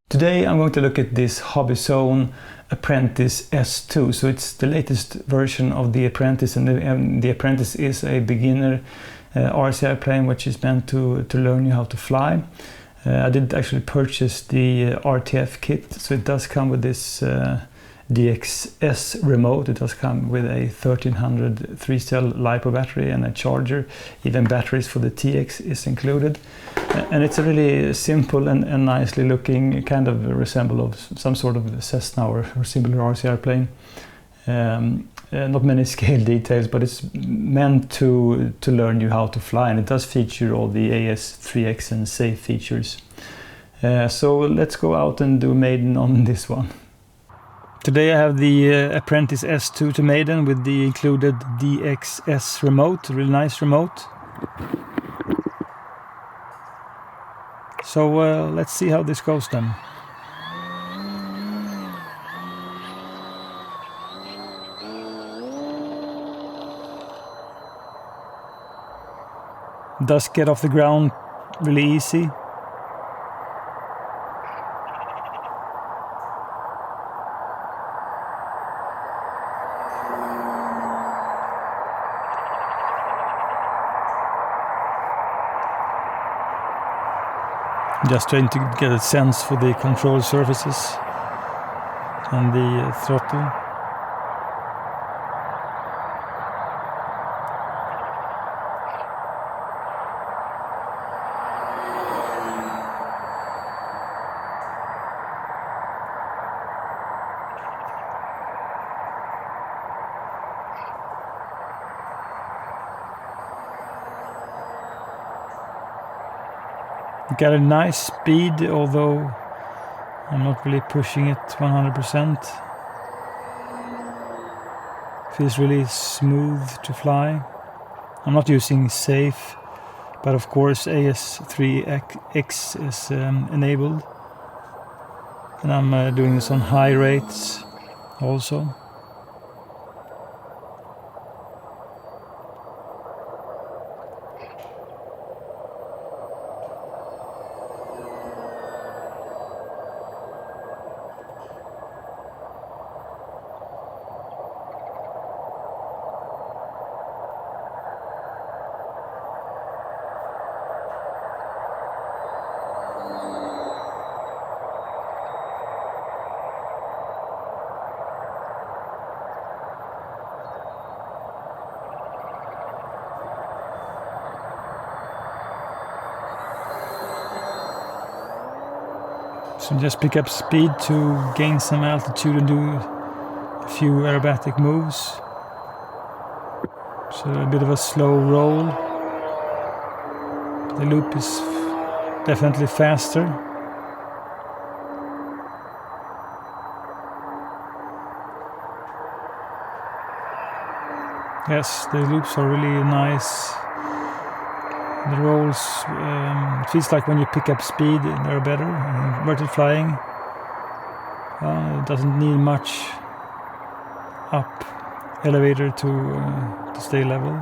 Today I'm going to look at this Hobbyzone Apprentice S2. So it's the latest version of the Apprentice, and the Apprentice is a beginner RCI plane which is meant to learn you how to fly. I did actually purchase the RTF kit, so it does come with this DXS remote. It does come with a 1300 3-cell LiPo battery and a charger. Even batteries for the TX is included. And it's a really simple and nicely looking, kind of resemble of some sort of Cessna or similar RCI plane. Not many scale details, but it's meant to learn you how to fly, and it does feature all the AS3X and safe features. So let's go out and do Maiden on this one. Today I have the Apprentice S2 to Maiden with the included DXS remote, a really nice remote. So let's see how this goes then. Does get off the ground really easy. Just trying to get a sense for the control surfaces and the throttle. Got a nice speed, although I'm not really pushing it 100%. Feels really smooth to fly. I'm not using safe, but of course AS3X is enabled. And I'm doing this on high rates also. So just pick up speed to gain some altitude and do a few aerobatic moves. So a bit of a slow roll. The loop is definitely faster. Yes, the loops are really nice. The rolls, it feels like when you pick up speed, they're better. Inverted flying, it doesn't need much up elevator to stay level.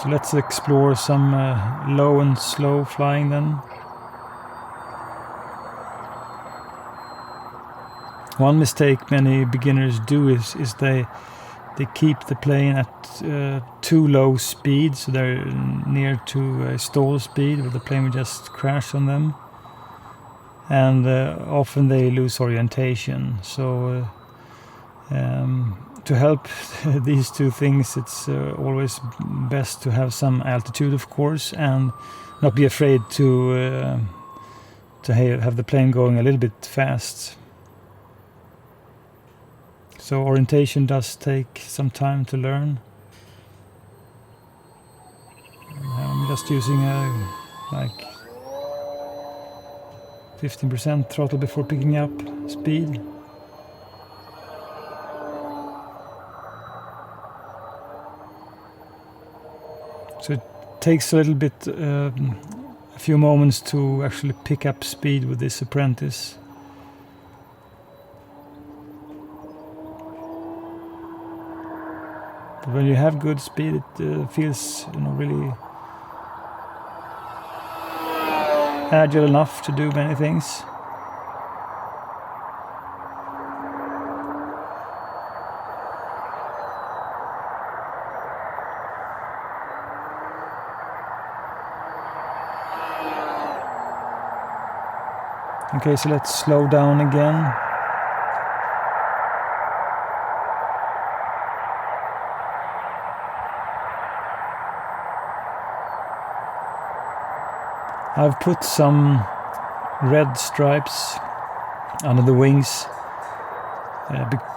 So let's explore some low and slow flying then. One mistake many beginners do is they keep the plane at too low speed, so they're near to a stall speed where the plane will just crash on them, and often they lose orientation. So to help these two things, it's always best to have some altitude, of course, and not be afraid to have the plane going a little bit fast. So orientation does take some time to learn. I'm just using like 15% throttle before picking up speed. So it takes a little bit, a few moments to actually pick up speed with this Apprentice. But when you have good speed, it feels, you know, really agile enough to do many things. Okay, so let's slow down again. I've put some red stripes under the wings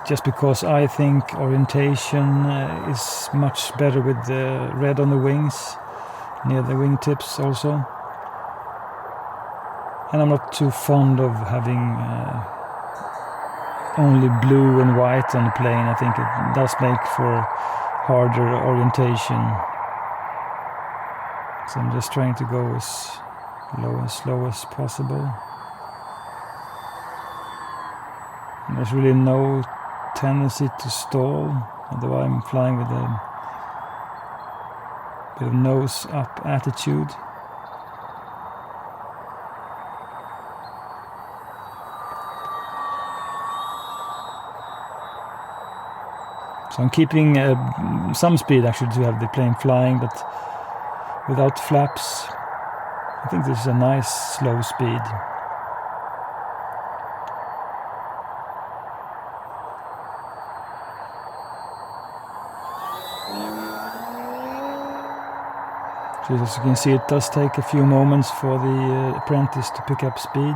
just because I think orientation is much better with the red on the wings, near the wingtips also. And I'm not too fond of having only blue and white on the plane. I think it does make for harder orientation. So I'm just trying to go as low and slow as possible. And there's really no tendency to stall, although I'm flying with a bit of nose up attitude. So I'm keeping some speed actually to have the plane flying, but without flaps. I think this is a nice slow speed. So as you can see, it does take a few moments for the apprentice to pick up speed.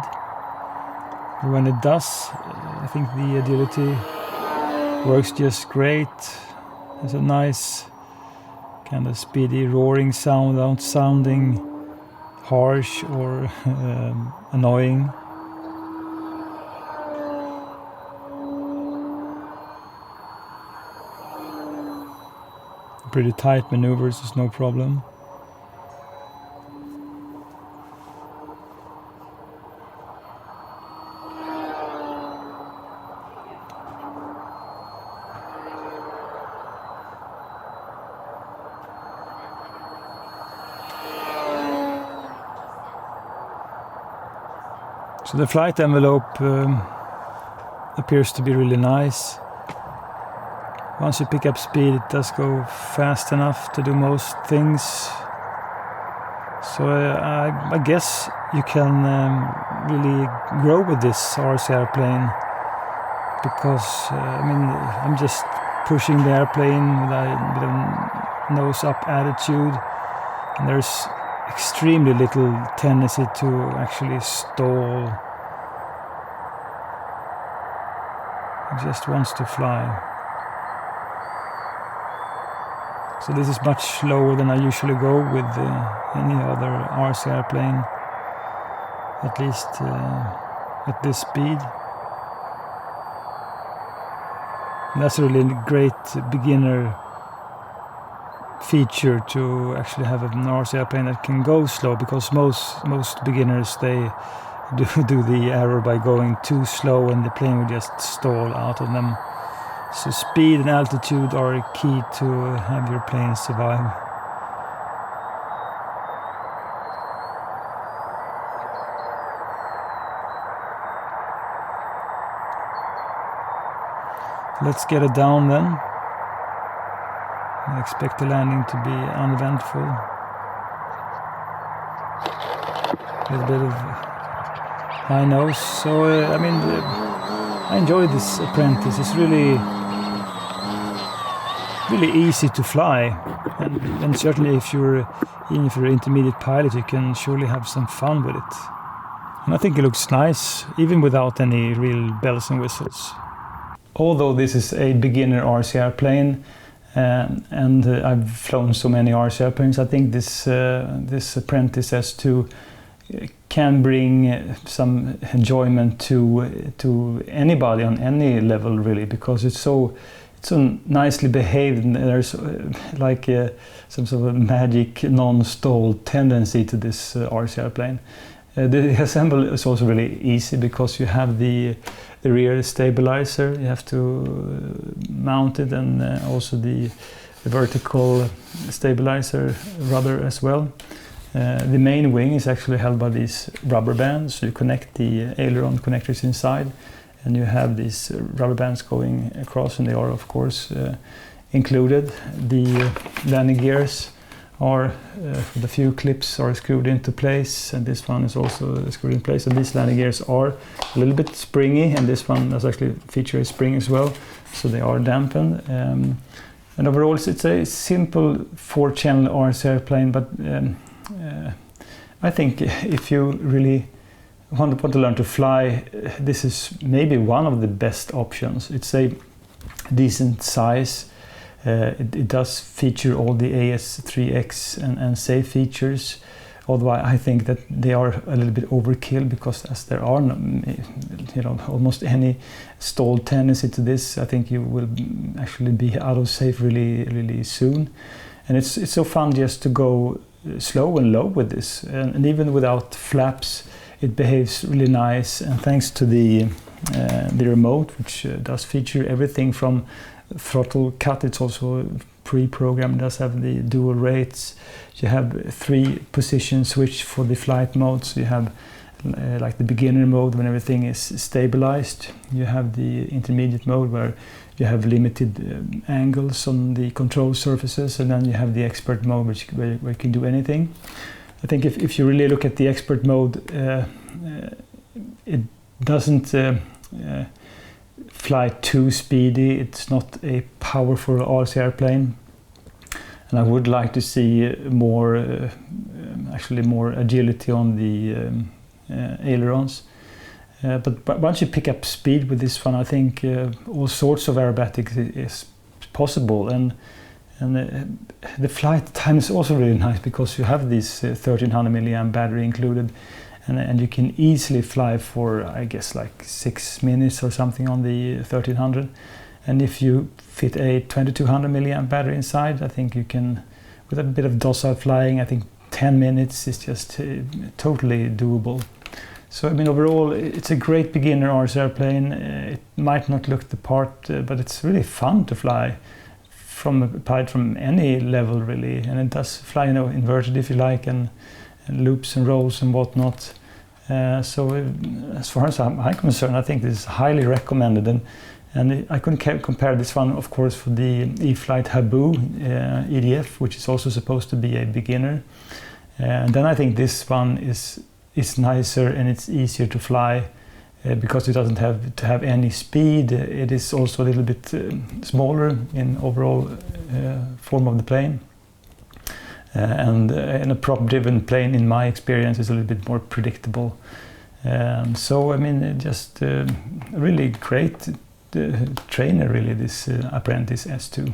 But when it does, I think the agility works just great. There's a nice kind of speedy roaring sound without sounding harsh or annoying. Pretty tight maneuvers is no problem. So the flight envelope appears to be really nice. Once you pick up speed, it does go fast enough to do most things. So I guess you can really grow with this RC airplane, because I mean, I'm just pushing the airplane with a bit of nose-up attitude, and there's extremely little tendency to actually stall. It just wants to fly. So this is much slower than I usually go with any other RC airplane, at least at this speed. And that's a really great beginner feature, to actually have an RC airplane that can go slow, because most beginners, they do the error by going too slow and the plane will just stall out of them. So speed and altitude are key to have your plane survive. Let's get it down then. I expect the landing to be uneventful. With a bit of high nose. So I mean, I enjoy this Apprentice. It's really easy to fly, and certainly even if you're an intermediate pilot, you can surely have some fun with it. And I think it looks nice, even without any real bells and whistles. Although this is a beginner RC airplane, and I've flown so many RC airplanes, I think this Apprentice S2 can bring some enjoyment to anybody on any level, really, because it's so nicely behaved, and there's like some sort of magic non-stall tendency to this RC airplane. The assembly is also really easy, because you have the rear stabilizer. You have to mount it, and also the the vertical stabilizer rudder as well. The main wing is actually held by these rubber bands. So you connect the aileron connectors inside, and you have these rubber bands going across, and they are of course included. The landing gears are, the few clips are screwed into place, and this one is also screwed in place. And these landing gears are a little bit springy, and this one does actually feature a spring as well, so they are dampened. And overall it's a simple 4-channel RC airplane, but I think if you really want to learn to fly, this is maybe one of the best options. It's a decent size. It does feature all the AS3X and safe features, although I think that they are a little bit overkill, because as there are almost any stalled tendency to this, I think you will actually be out of safe really soon. And it's so fun just to go slow and low with this, and even without flaps it behaves really nice. And thanks to the remote, which does feature everything from throttle cut, it's also pre-programmed. It does have the dual rates. You have 3 position switch for the flight modes. You have like the beginner mode when everything is stabilized. You have the intermediate mode where you have limited angles on the control surfaces, and then you have the expert mode, where you can do anything. I think if you really look at the expert mode, it doesn't fly too speedy. It's not a powerful RC airplane, and I would like to see more, actually more agility on the ailerons. But once you pick up speed with this one, I think all sorts of aerobatics is possible, and the flight time is also really nice, because you have this 1300 milliamp battery included, and you can easily fly for, I guess, like 6 minutes or something on the 1300. And if you fit a 2200 milliamp battery inside, I think you can, with a bit of docile flying, I think 10 minutes is just totally doable. So I mean, overall it's a great beginner RC airplane. It might not look the part, but it's really fun to fly from any level really, and it does fly, inverted if you like, and loops and rolls and whatnot. So as far as I'm concerned, I think this is highly recommended, and I couldn't compare this one, of course, for the E-flite Habu EDF, which is also supposed to be a beginner. And then I think this one is nicer, and it's easier to fly because it doesn't have to have any speed. It is also a little bit smaller in overall form of the plane. And in a prop-driven plane, in my experience, is a little bit more predictable. So I mean, just a really great trainer, really, this Apprentice S2.